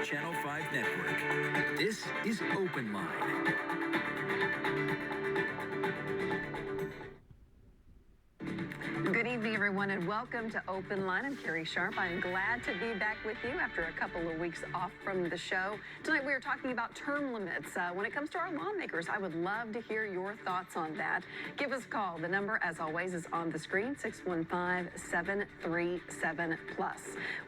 Channel 5 Network. This is Open Line. Good evening, everyone, and welcome to Open Line. I'm Carrie Sharp. I'm glad to be back with you after a couple of weeks off from the show. Tonight, we are talking about term limits. When it comes to our lawmakers, I would love to hear your thoughts on that. Give us a call. The number, as always, is on the screen, 615-737-PLUS.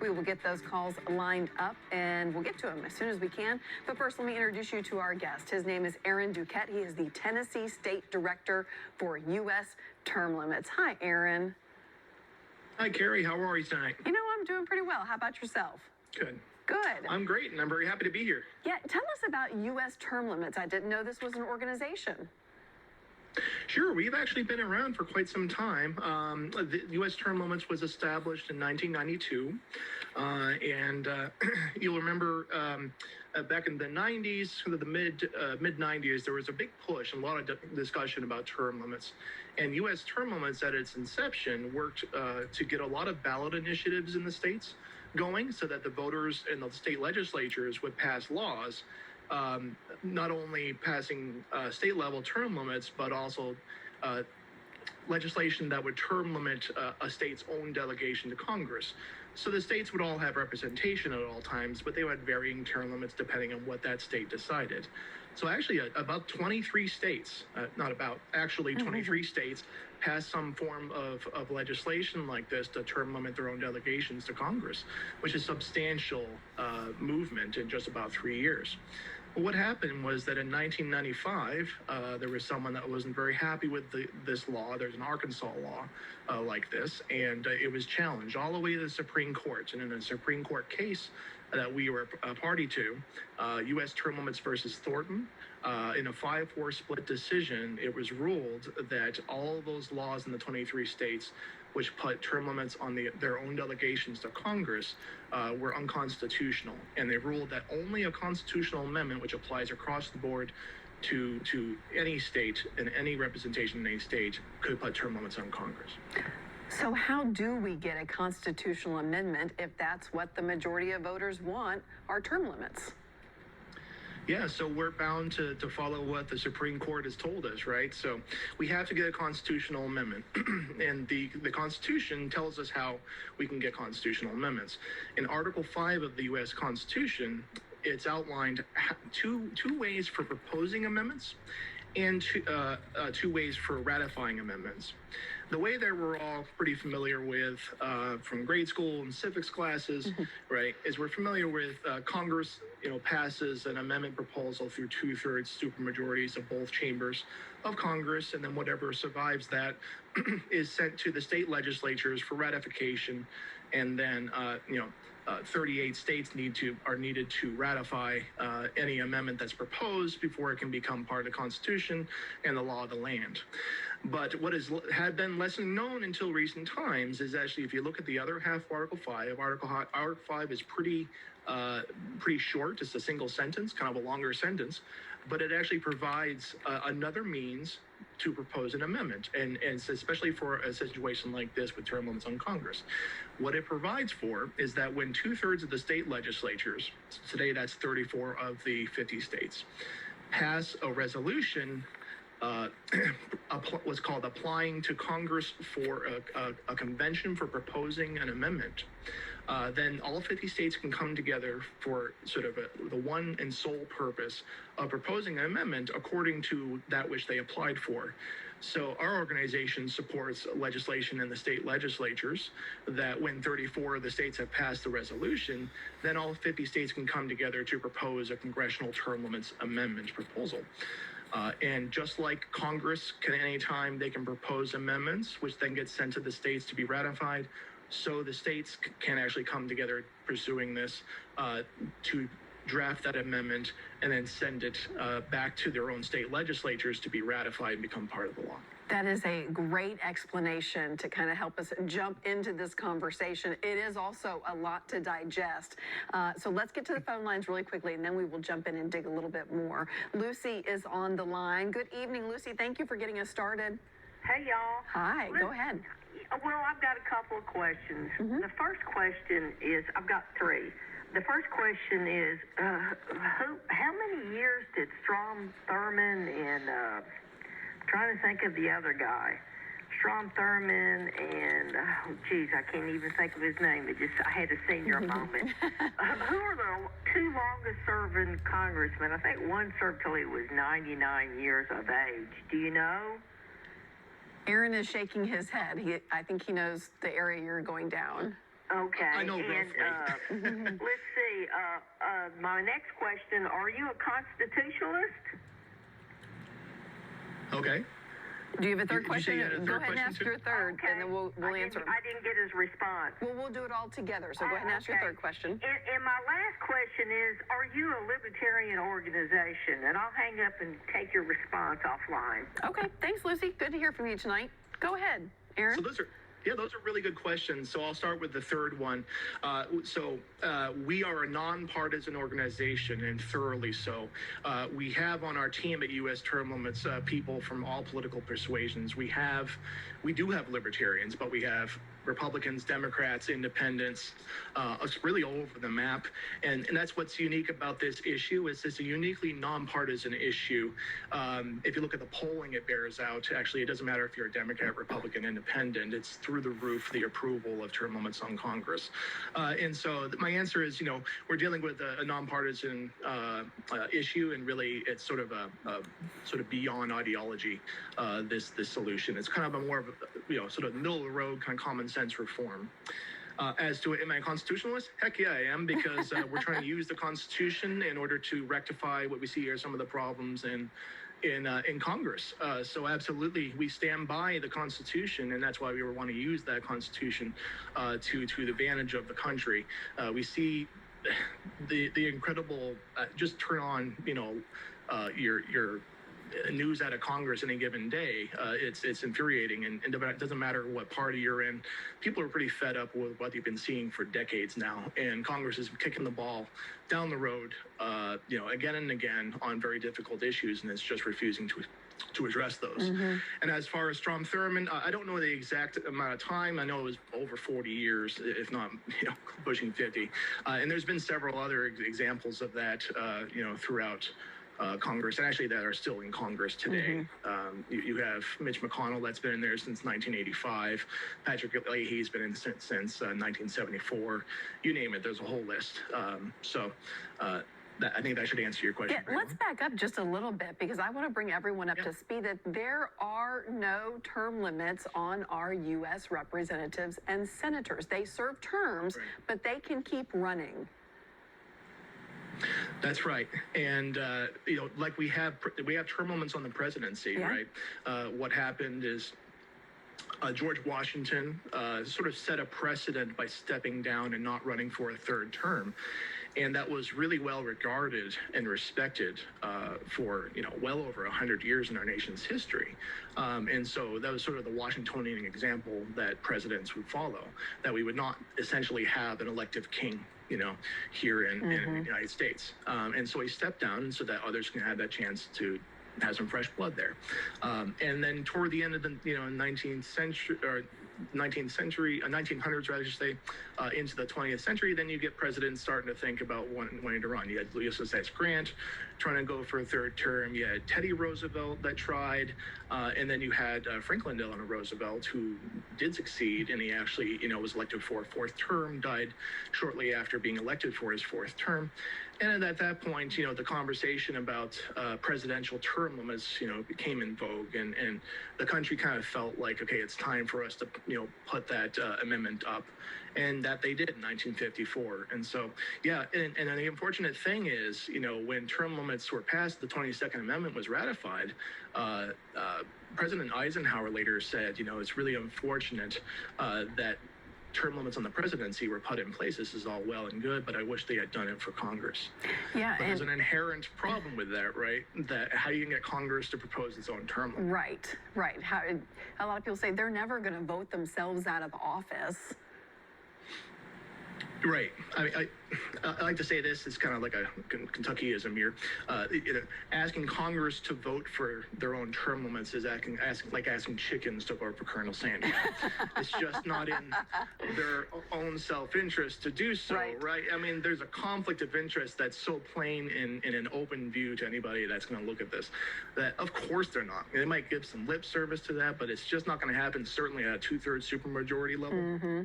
We will get those calls lined up, and we'll get to them as soon as we can. But first, let me introduce you to our guest. His name is Aaron Dukette. He is the Tennessee State Director for U.S. Term Limits. Hi, Aaron. Hi, Carrie. How are you tonight? You know, I'm doing pretty well. How about yourself? Good. Good. I'm great, and I'm very happy to be here. Yeah, tell us about U.S. Term Limits. I didn't know this was an organization. Sure. We've actually been around for quite some time. The U.S. Term Limits was established in 1992, and you'll remember back in the 90s, the mid 90s, there was a big push and a lot of discussion about term limits. And U.S. Term Limits at its inception worked to get a lot of ballot initiatives in the states going so that the voters in the state legislatures would pass laws, not only passing state level term limits, but also legislation that would term limit a state's own delegation to Congress. So the states would all have representation at all times, but they had varying term limits depending on what that state decided. So actually about 23 states, actually 23 states passed some form of legislation like this to term limit their own delegations to Congress, which is a substantial movement in just about 3 years. What happened was that in 1995, there was someone that wasn't very happy with this law. There's an Arkansas law like this, and it was challenged all the way to the Supreme Court. And in a Supreme Court case that we were a party to, U.S. Term Limits versus Thornton, in a 5-4 split decision, it was ruled that all those laws in the 23 states which put term limits on their own delegations to Congress were unconstitutional. And they ruled that only a constitutional amendment, which applies across the board to any state and any representation in any state, could put term limits on Congress. So how do we get a constitutional amendment if that's what the majority of voters want, are term limits? Yeah, so we're bound to follow what the Supreme Court has told us, right? So we have to get a constitutional amendment. And the Constitution tells us how we can get constitutional amendments. In Article 5 of the U.S. Constitution, it's outlined two ways for proposing amendments and two ways for ratifying amendments. The way that we're all pretty familiar with from grade school and civics classes, right, is we're familiar with Congress, passes an amendment proposal through 2/3 supermajorities of both chambers of Congress, and then whatever survives that is sent to the state legislatures for ratification, and then 38 states are needed to ratify any amendment that's proposed before it can become part of the Constitution and the law of the land. But what had been less known until recent times is actually, if you look at the other half of Article 5, Article 5 is pretty short. It's a single sentence, kind of a longer sentence, but it actually provides another means to propose an amendment, and especially for a situation like this with term limits on Congress. What it provides for is that when 2/3 of the state legislatures, today that's 34 of the 50 states, pass a resolution, what's called applying to Congress for a convention for proposing an amendment, then all 50 states can come together for sort of the one and sole purpose of proposing an amendment according to that which they applied for. So our organization supports legislation in the state legislatures that when 34 of the states have passed the resolution, then all 50 states can come together to propose a congressional term limits amendment proposal. And just like Congress can anytime they can propose amendments, which then get sent to the states to be ratified, so the states can actually come together pursuing this to draft that amendment and then send it back to their own state legislatures to be ratified and become part of the law. That is a great explanation to kind of help us jump into this conversation. It is also a lot to digest. So let's get to the phone lines really quickly, and then we will jump in and dig a little bit more. Lucy is on the line. Good evening, Lucy. Thank you for getting us started. Hey, y'all. Hi, go ahead. Well, I've got a couple of questions. The first question is, I've got three. The first question is, how many years did Strom Thurmond and, trying to think of the other guy, Strom Thurmond and, geez, I can't even think of his name. I had a senior moment. Who are the two longest serving congressmen? I think one served till he was 99 years of age. Do you know? Aaron is shaking his head. I think he knows the area you're going down. Okay. I know and, let's see. My next question, are you a constitutionalist? Okay. Do you have a third You say question? you had a Go third ahead and question, ask too? your third, Okay. and then we'll answer. I didn't get his response. Well, we'll do it all together. So go ahead and ask your Okay. third question. And my last question is, are you a libertarian organization? And I'll hang up and take your response offline. Okay. Thanks, Lucy. Good to hear from you tonight. Go ahead, Aaron. So those are really good questions. So I'll start with the third one. We are a nonpartisan organization, and thoroughly so. We have on our team at U.S. Term Limits people from all political persuasions. We do have libertarians, but we have Republicans, Democrats, Independents, it's really all over the map. And that's what's unique about this issue, is it's a uniquely nonpartisan issue. If you look at the polling, it bears out. Actually, it doesn't matter if you're a Democrat, Republican, Independent. It's through the roof, the approval of term limits on Congress. And so my answer is, we're dealing with a nonpartisan issue, and really it's sort of beyond ideology, this solution. It's kind of a more of a, sort of middle of the road kind of common sense reform. As to am I a constitutionalist? Heck yeah, I am, because we're trying to use the Constitution in order to rectify what we see are some of the problems in Congress. So absolutely, we stand by the Constitution, and that's why we want to use that Constitution to the advantage of the country. We see the incredible. Just turn on, your news out of Congress any given day. It's infuriating, and it doesn't matter what party you're in. People are pretty fed up with what they've been seeing for decades now, and Congress is kicking the ball down the road, again and again on very difficult issues, and it's just refusing to address those. And as far as Strom Thurmond, I don't know the exact amount of time. I know it was over 40 years, if not, pushing 50. And there's been several other examples of that, throughout Congress, and actually that are still in Congress today. You have Mitch McConnell, that's been in there since 1985. Patrick Leahy's been in since 1974. You name it, there's a whole list. I think that should answer your question. Yeah, let's back up just a little bit, because I want to bring everyone up to speed that there are no term limits on our U.S. representatives and senators. They serve terms, but they can keep running. That's right, and like we have term limits on the presidency, right? What happened is George Washington sort of set a precedent by stepping down and not running for a third term, and that was really well regarded and respected for well over 100 years in our nation's history. And so that was sort of the Washingtonian example that presidents would follow, that we would not essentially have an elective king here in the United States. And so he stepped down so that others can have that chance to have some fresh blood there. And then toward the end of the 19th century, or 1900s, rather say, into the 20th century, then you get presidents starting to think about wanting to run. You had Ulysses S. Grant trying to go for a third term. You had Teddy Roosevelt that tried, and then you had Franklin Delano Roosevelt, who did succeed, and he actually, was elected for a fourth term, died shortly after being elected for his fourth term. And at that point, the conversation about presidential term limits, became in vogue, and the country kind of felt like, okay, it's time for us to, put that amendment up, and that they did in 1954. And so, and the unfortunate thing is, when term limits were passed, the 22nd Amendment was ratified. President Eisenhower later said, it's really unfortunate that term limits on the presidency were put in place. This is all well and good, but I wish they had done it for Congress. Yeah, but there's an inherent problem with that, right? That how you can get Congress to propose its own term limit. Right. A lot of people say they're never going to vote themselves out of office. Right. I like to say this. It's kind of like a Kentuckyism here. Asking Congress to vote for their own term limits is asking chickens to vote for Colonel Sanders. It's just not in their own self-interest to do so, right? I mean, there's a conflict of interest that's so plain in an open view to anybody that's going to look at this. That of course they're not. They might give some lip service to that, but it's just not going to happen. Certainly at a 2/3 supermajority level. Mm-hmm.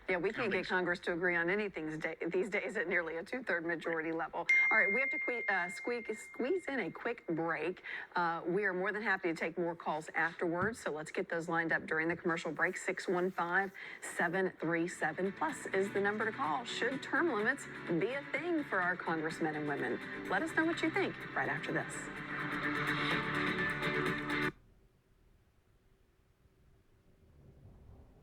Yeah, we can't get Congress to agree on anything these days at nearly a 2/3 majority level. All right, we have to squeeze in a quick break. We are more than happy to take more calls afterwards, so let's get those lined up during the commercial break. 615-737+ is the number to call. Should term limits be a thing for our congressmen and women? Let us know what you think right after this.